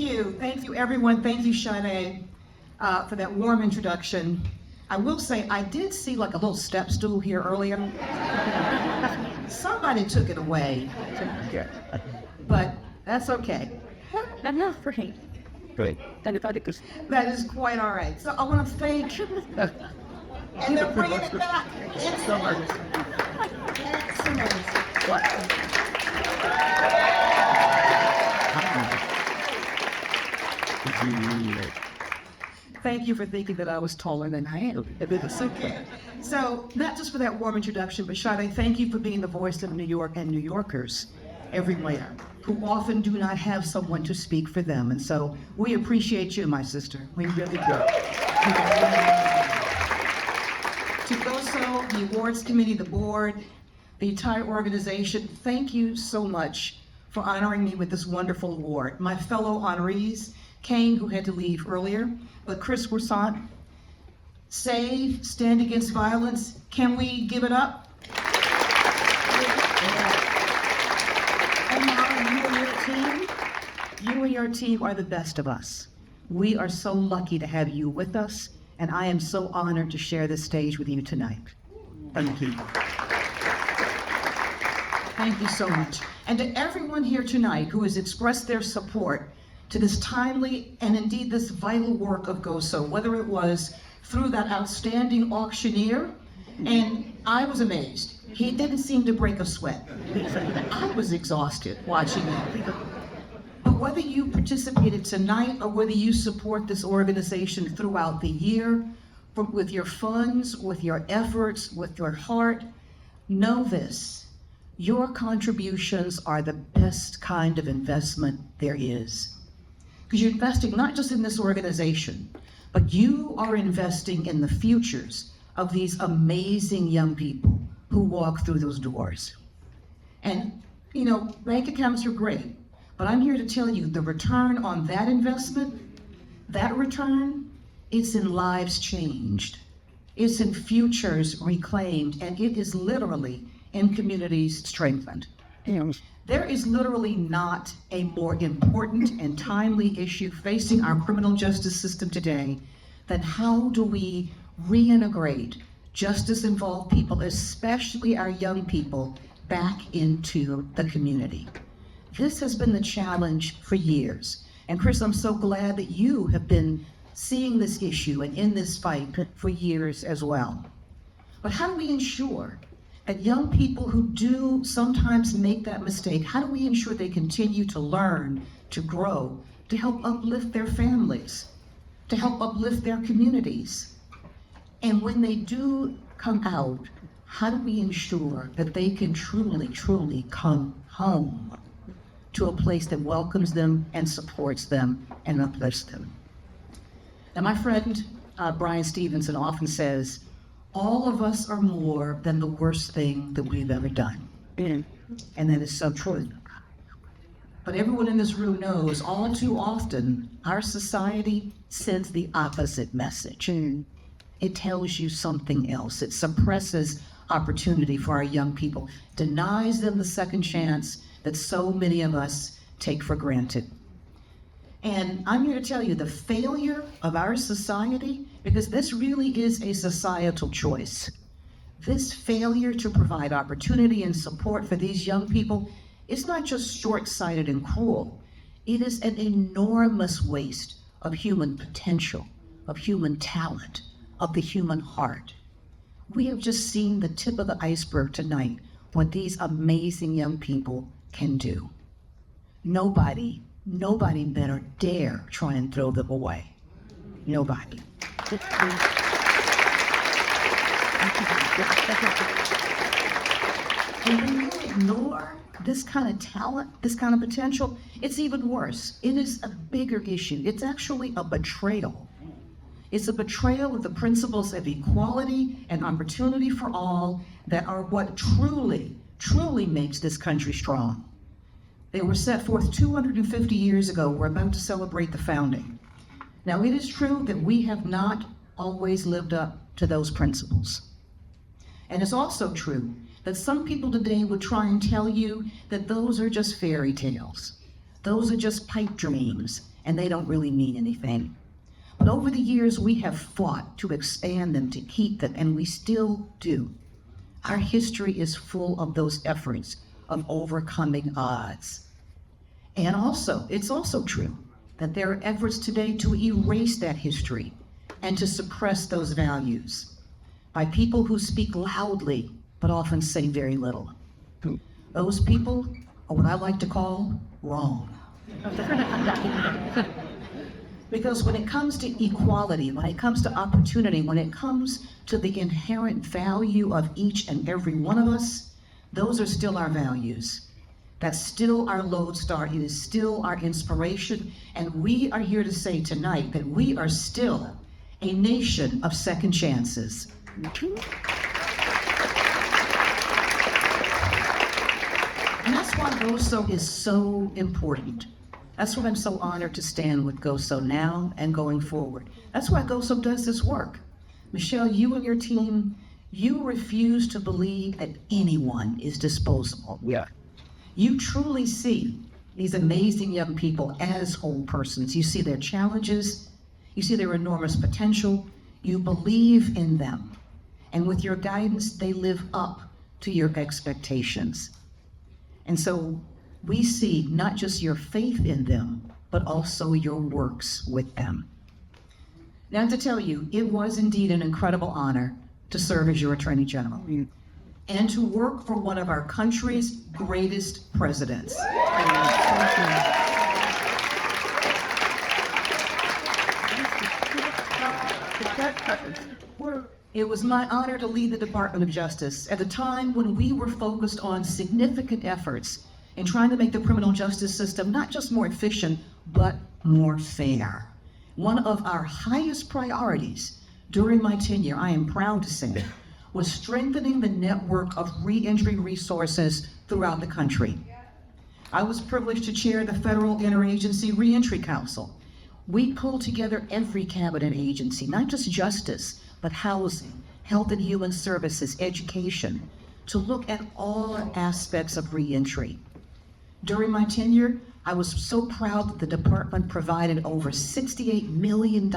Thank you everyone. Thank you, Sade, for that warm introduction. I will say, I did see like a little step stool here earlier. Somebody took it away, but that's okay. I'm not afraid. Great. That is quite all right. So I want to thank, and they're bringing it back. It's Thank you for thinking that I was taller than I am. It's okay. So, not just for that warm introduction, but Sade, thank you for being the voice of New York and New Yorkers everywhere, who often do not have someone to speak for them. And so, we appreciate you, my sister. We really do. To GOSO, the awards committee, the board, the entire organization, thank you so much for honoring me with this wonderful award. My fellow honorees, Kane, who had to leave earlier, but Chris Wersant, Save, Stand Against Violence, can we give it up? And now you and your team are the best of us. We are so lucky to have you with us, and I am so honored to share this stage with you tonight. Thank you. Thank you so much. And to everyone here tonight who has expressed their support to this timely and indeed this vital work of GOSO, whether it was through that outstanding auctioneer, and I was amazed. He didn't seem to break a sweat. I was exhausted watching it. But whether you participated tonight or whether you support this organization throughout the year, with your funds, with your efforts, with your heart, know this: your contributions are the best kind of investment there is. Because you're investing not just in this organization, but you are investing in the futures of these amazing young people who walk through those doors. And, you know, bank accounts are great, but I'm here to tell you the return on that investment, that return, it's in lives changed. It's in futures reclaimed, and it is literally in communities strengthened. There is literally not a more important and timely issue facing our criminal justice system today than how do we reintegrate justice-involved people, especially our young people, back into the community. This has been the challenge for years. And Chris, I'm so glad that you have been seeing this issue and in this fight for years as well. But how do we ensure that young people who do sometimes make that mistake, how do we ensure they continue to learn, to grow, to help uplift their families, to help uplift their communities? And when they do come out, how do we ensure that they can truly, truly come home to a place that welcomes them and supports them and uplifts them? Now, my friend Brian Stevenson often says, all of us are more than the worst thing that we've ever done. And that is so true. But everyone in this room knows all too often our society sends the opposite message. It tells you something else. It suppresses opportunity for our young people, denies them the second chance that so many of us take for granted. And I'm here to tell you the failure of our society, because this really is a societal choice. This failure to provide opportunity and support for these young people is not just short-sighted and cruel. It is an enormous waste of human potential, of human talent, of the human heart. We have just seen the tip of the iceberg tonight, what these amazing young people can do. Nobody better dare try and throw them away. Nobody. And when you ignore this kind of talent, this kind of potential, it's even worse. It is a bigger issue. It's actually a betrayal. It's a betrayal of the principles of equality and opportunity for all that are what truly, truly makes this country strong. They were set forth 250 years ago. We're about to celebrate the founding. Now, it is true that we have not always lived up to those principles. And it's also true that some people today would try and tell you that those are just fairy tales. Those are just pipe dreams. and they don't really mean anything. But over the years, we have fought to expand them, to keep them, and we still do. Our history is full of those efforts of overcoming odds. And also, it's also true that there are efforts today to erase that history and to suppress those values by people who speak loudly but often say very little. Those people are what I like to call wrong. Because when it comes to equality, when it comes to opportunity, when it comes to the inherent value of each and every one of us, those are still our values. That's still our lodestar. It is still our inspiration. And we are here to say tonight that we are still a nation of second chances. And that's why GOSO is so important. That's why I'm so honored to stand with GOSO now and going forward. That's why GOSO does this work. Michelle, you and your team, you refuse to believe that anyone is disposable. Yeah. You truly see these amazing young people as whole persons. You see their challenges, you see their enormous potential, you believe in them. And with your guidance, they live up to your expectations. And so we see not just your faith in them, but also your works with them. Now, to tell you, it was indeed an incredible honor to serve as your Attorney General and to work for one of our country's greatest presidents. It was my honor to lead the Department of Justice at a time when we were focused on significant efforts in trying to make the criminal justice system not just more efficient, but more fair. One of our highest priorities during my tenure, I am proud to say, was strengthening the network of reentry resources throughout the country. I was privileged to chair the Federal Interagency Reentry Council. We pulled together every cabinet agency, not just justice, but housing, health and human services, education, to look at all aspects of reentry. During my tenure, I was so proud that the department provided over $68 million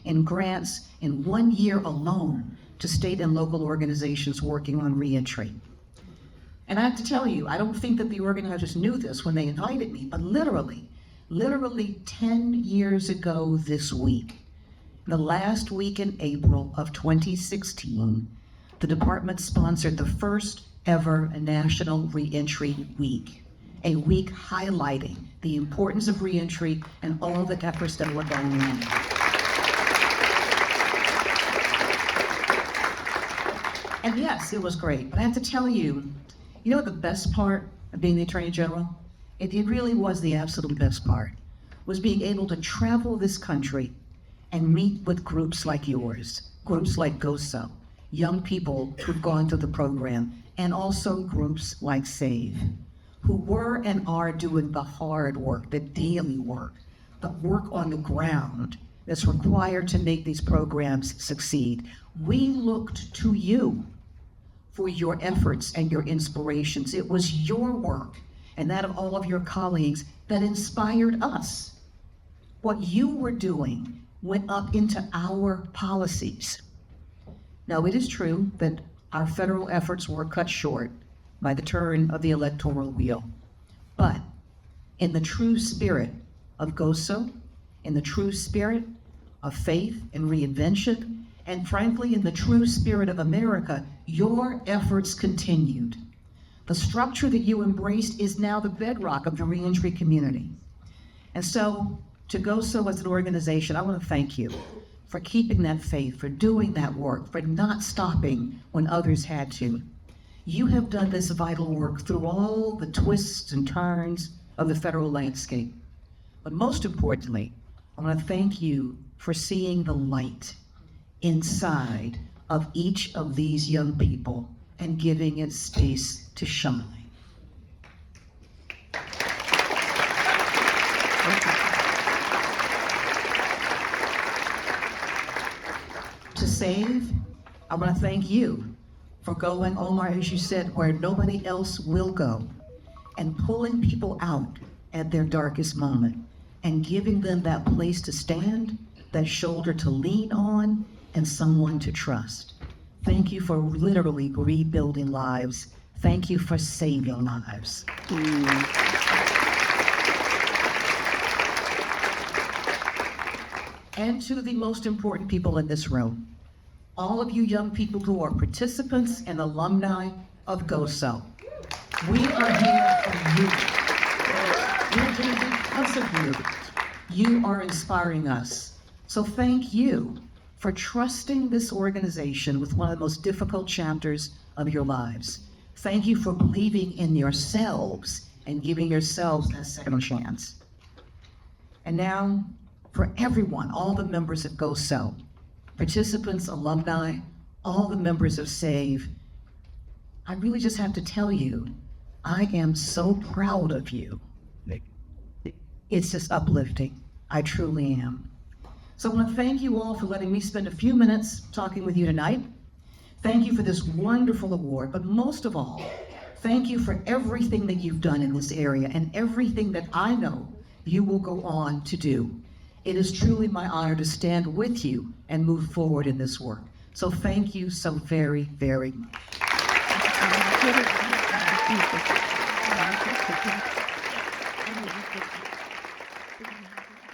in grants in 1 year alone to state and local organizations working on reentry. And I have to tell you, I don't think that the organizers knew this when they invited me, but literally 10 years ago this week, the last week in April of 2016, the department sponsored the first ever National Reentry Week, a week highlighting the importance of reentry and all the efforts that were going on. And yes, it was great, but I have to tell you, you know the best part of being the Attorney General? It really was the absolute best part, was being able to travel this country and meet with groups like yours, groups like GOSO, young people who've gone through the program, and also groups like SAVE, who were and are doing the hard work, the daily work, the work on the ground that's required to make these programs succeed. We looked to you for your efforts and your inspirations. It was your work and that of all of your colleagues that inspired us. What you were doing went up into our policies. Now, it is true that our federal efforts were cut short by the turn of the electoral wheel. But in the true spirit of GOSO, in the true spirit of faith and reinvention, and frankly, in the true spirit of America, your efforts continued. The structure that you embraced is now the bedrock of the reentry community. And so, to GOSO as an organization, I want to thank you for keeping that faith, for doing that work, for not stopping when others had to. You have done this vital work through all the twists and turns of the federal landscape. But most importantly, I want to thank you for seeing the light inside of each of these young people and giving it space to shine. To SAVE, I want to thank you for going, Omar, as you said, where nobody else will go, and pulling people out at their darkest moment. and giving them that place to stand, that shoulder to lean on, and someone to trust. Thank you for literally rebuilding lives. Thank you for saving lives. And to the most important people in this room, all of you young people who are participants and alumni of GOSO. We are here for you. We're here because of you. You are inspiring us. So thank you for trusting this organization with one of the most difficult chapters of your lives. Thank you for believing in yourselves and giving yourselves that second chance. And now, for everyone, all the members of GOSO, participants, alumni, all the members of SAVE, I really just have to tell you, I am so proud of you. It's just uplifting. I truly am. So I want to thank you all for letting me spend a few minutes talking with you tonight. Thank you for this wonderful award, but most of all, thank you for everything that you've done in this area and everything that I know you will go on to do. It is truly my honor to stand with you and move forward in this work. So thank you so very, very much.